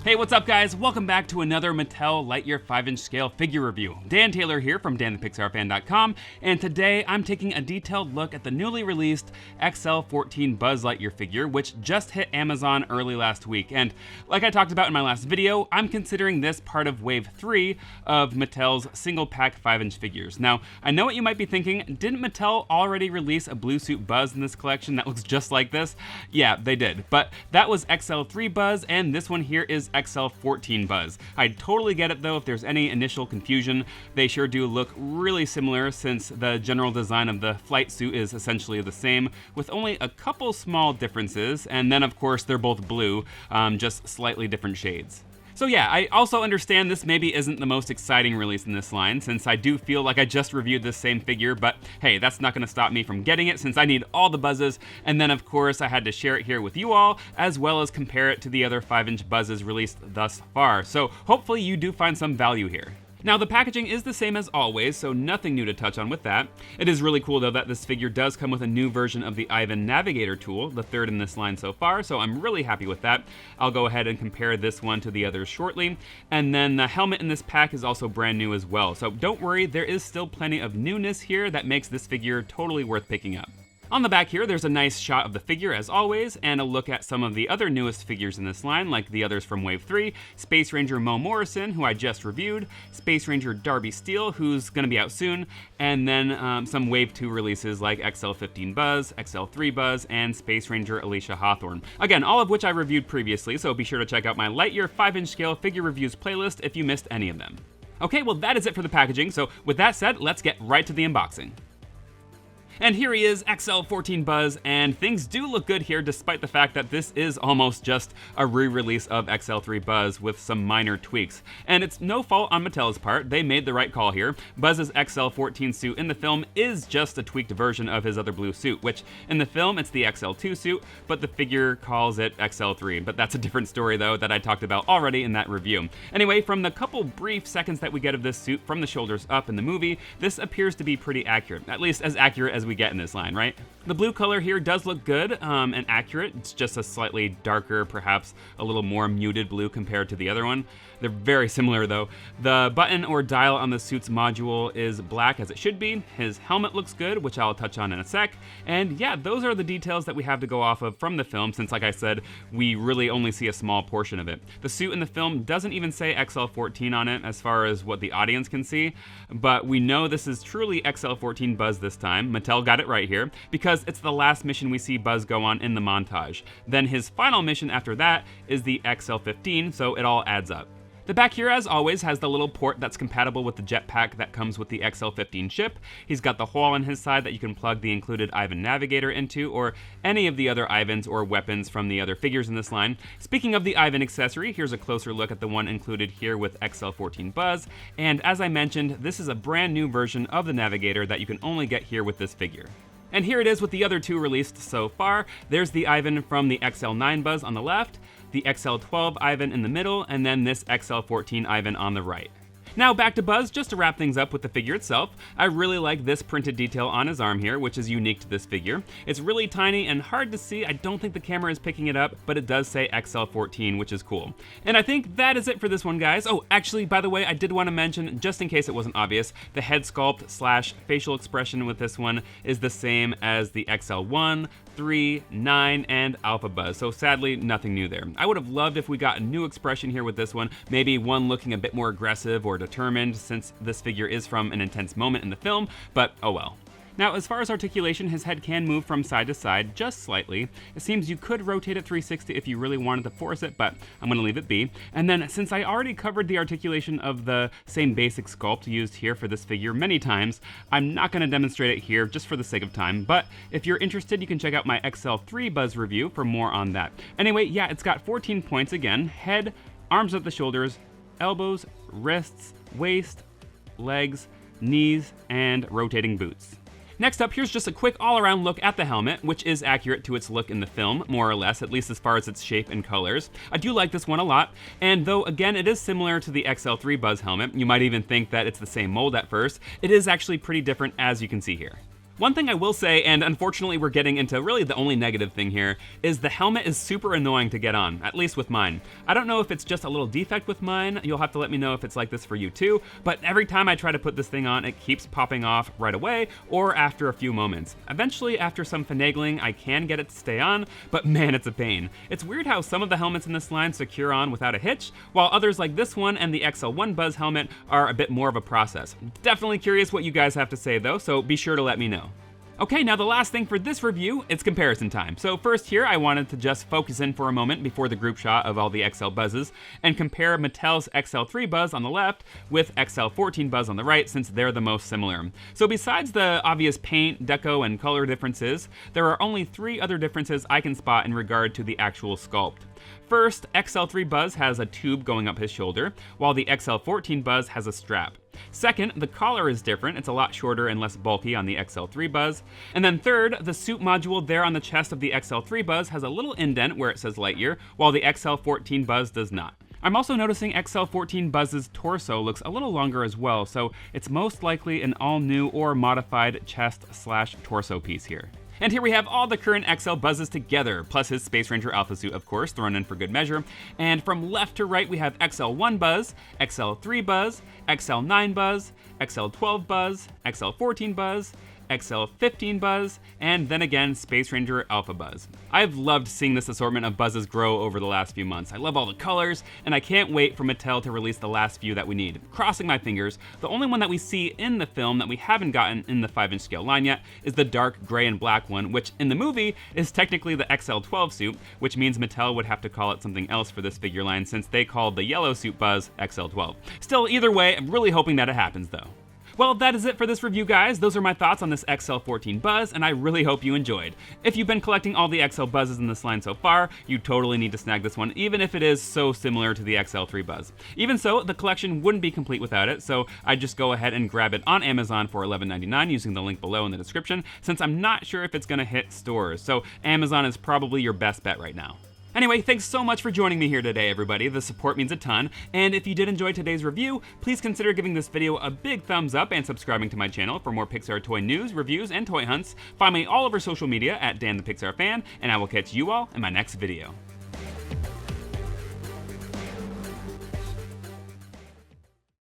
Hey, what's up guys? Welcome back to another Mattel Lightyear 5-inch scale figure review. Dan Taylor here from danthepixarfan.com, and today I'm taking a detailed look at the newly released XL-14 Buzz Lightyear figure, which just hit Amazon early last week. And like I talked about in my last video, I'm considering this part of Wave 3 of Mattel's single-pack 5-inch figures. Now, I know what you might be thinking, didn't Mattel already release a blue suit Buzz in this collection that looks just like this? Yeah, they did, but that was XL3 Buzz, and this one here is XL-14 Buzz. I totally get it though if there's any initial confusion. They sure do look really similar since the general design of the flight suit is essentially the same, with only a couple small differences, and then of course they're both blue, just slightly different shades. So yeah, I also understand this maybe isn't the most exciting release in this line, since I do feel like I just reviewed this same figure, but hey, that's not gonna stop me from getting it since I need all the Buzzes, and then of course I had to share it here with you all, as well as compare it to the other 5-inch Buzzes released thus far, so hopefully you do find some value here. Now, the packaging is the same as always, so nothing new to touch on with that. It is really cool though that this figure does come with a new version of the Ivan Navigator tool, the third in this line so far, so I'm really happy with that. I'll go ahead and compare this one to the others shortly. And then the helmet in this pack is also brand new as well, so don't worry, there is still plenty of newness here that makes this figure totally worth picking up. On the back here, there's a nice shot of the figure as always, and a look at some of the other newest figures in this line, like the others from Wave 3, Space Ranger Mo Morrison, who I just reviewed, Space Ranger Darby Steele, who's gonna be out soon, and then some Wave 2 releases like XL-15 Buzz, XL-3 Buzz, and Space Ranger Alicia Hawthorne. Again, all of which I reviewed previously, so be sure to check out my Lightyear 5-inch scale figure reviews playlist if you missed any of them. Okay, well that is it for the packaging, so with that said, let's get right to the unboxing. And here he is, XL-14 Buzz, and things do look good here despite the fact that this is almost just a re-release of XL3 Buzz with some minor tweaks. And it's no fault on Mattel's part, they made the right call here. Buzz's XL-14 suit in the film is just a tweaked version of his other blue suit, which in the film it's the XL2 suit, but the figure calls it XL3. But that's a different story though that I talked about already in that review. Anyway, from the couple brief seconds that we get of this suit from the shoulders up in the movie, this appears to be pretty accurate, at least as accurate as we get in this line, right? The blue color here does look good and accurate. It's just a slightly darker, perhaps a little more muted blue compared to the other one. They're very similar though. The button or dial on the suit's module is black as it should be. His helmet looks good, which I'll touch on in a sec. And yeah, those are the details that we have to go off of from the film, since like I said, we really only see a small portion of it. The suit in the film doesn't even say XL-14 on it as far as what the audience can see, but we know this is truly XL-14 Buzz this time. Mattel got it right here, because it's the last mission we see Buzz go on in the montage. Then his final mission after that is the XL-15, so it all adds up. The back here, as always, has the little port that's compatible with the jetpack that comes with the XL-15 ship. He's got the hole on his side that you can plug the included Ivan Navigator into, or any of the other Ivans or weapons from the other figures in this line. Speaking of the Ivan accessory, here's a closer look at the one included here with XL-14 Buzz, and as I mentioned, this is a brand new version of the Navigator that you can only get here with this figure. And here it is with the other two released so far. There's the Ivan from the XL9 Buzz on the left, the XL12 Ivan in the middle, and then this XL14 Ivan on the right. Now back to Buzz, just to wrap things up with the figure itself. I really like this printed detail on his arm here, which is unique to this figure. It's really tiny and hard to see. I don't think the camera is picking it up, but it does say XL14, which is cool. And I think that is it for this one, guys. Oh, actually, by the way, I did want to mention, just in case it wasn't obvious, the head sculpt slash facial expression with this one is the same as the XL1, 3, 9, and Alpha Buzz, so sadly, nothing new there. I would have loved if we got a new expression here with this one, maybe one looking a bit more aggressive or determined, since this figure is from an intense moment in the film, but oh well. Now, as far as articulation, his head can move from side to side just slightly. It seems you could rotate it 360 if you really wanted to force it, but I'm gonna leave it be. And then, since I already covered the articulation of the same basic sculpt used here for this figure many times, I'm not gonna demonstrate it here just for the sake of time, but if you're interested, you can check out my XL3 Buzz review for more on that. Anyway, yeah, it's got 14 points again: head, arms at the shoulders, elbows, wrists, waist, legs, knees, and rotating boots. Next up, here's just a quick all-around look at the helmet, which is accurate to its look in the film, more or less, at least as far as its shape and colors. I do like this one a lot, and though, again, it is similar to the XL3 Buzz helmet, you might even think that it's the same mold at first, it is actually pretty different, as you can see here. One thing I will say, and unfortunately we're getting into really the only negative thing here, is the helmet is super annoying to get on, at least with mine. I don't know if it's just a little defect with mine, you'll have to let me know if it's like this for you too, but every time I try to put this thing on, it keeps popping off right away or after a few moments. Eventually, after some finagling, I can get it to stay on, but man, it's a pain. It's weird how some of the helmets in this line secure on without a hitch, while others like this one and the XL-1 Buzz helmet are a bit more of a process. Definitely curious what you guys have to say though, so be sure to let me know. Okay, now the last thing for this review, it's comparison time. So first here, I wanted to just focus in for a moment before the group shot of all the XL Buzzes and compare Mattel's XL3 Buzz on the left with XL-14 Buzz on the right, since they're the most similar. So besides the obvious paint, deco, and color differences, there are only 3 other differences I can spot in regard to the actual sculpt. First, XL3 Buzz has a tube going up his shoulder, while the XL-14 Buzz has a strap. Second, the collar is different, it's a lot shorter and less bulky on the XL3 Buzz. And then third, the suit module there on the chest of the XL3 Buzz has a little indent where it says Lightyear, while the XL-14 Buzz does not. I'm also noticing XL-14 Buzz's torso looks a little longer as well, so it's most likely an all-new or modified chest/torso piece here. And here we have all the current XL Buzzes together, plus his Space Ranger Alpha suit, of course, thrown in for good measure. And from left to right, we have XL-1 Buzz, XL-3 Buzz, XL-9 Buzz, XL-12 Buzz, XL-14 Buzz, XL-15 Buzz, and then again, Space Ranger Alpha Buzz. I've loved seeing this assortment of Buzzes grow over the last few months. I love all the colors, and I can't wait for Mattel to release the last few that we need. Crossing my fingers, the only one that we see in the film that we haven't gotten in the 5-inch scale line yet is the dark gray and black one, which in the movie is technically the XL-12 suit, which means Mattel would have to call it something else for this figure line since they called the yellow suit Buzz XL-12. Still, either way, I'm really hoping that it happens though. Well, that is it for this review, guys. Those are my thoughts on this XL-14 Buzz, and I really hope you enjoyed. If you've been collecting all the XL Buzzes in this line so far, you totally need to snag this one, even if it is so similar to the XL3 Buzz. Even so, the collection wouldn't be complete without it, so I'd just go ahead and grab it on Amazon for $11.99 using the link below in the description, since I'm not sure if it's gonna hit stores, so Amazon is probably your best bet right now. Anyway, thanks so much for joining me here today, everybody. The support means a ton, and if you did enjoy today's review, please consider giving this video a big thumbs up and subscribing to my channel for more Pixar toy news, reviews, and toy hunts. Find me all over social media at Dan the Pixar Fan, and I will catch you all in my next video.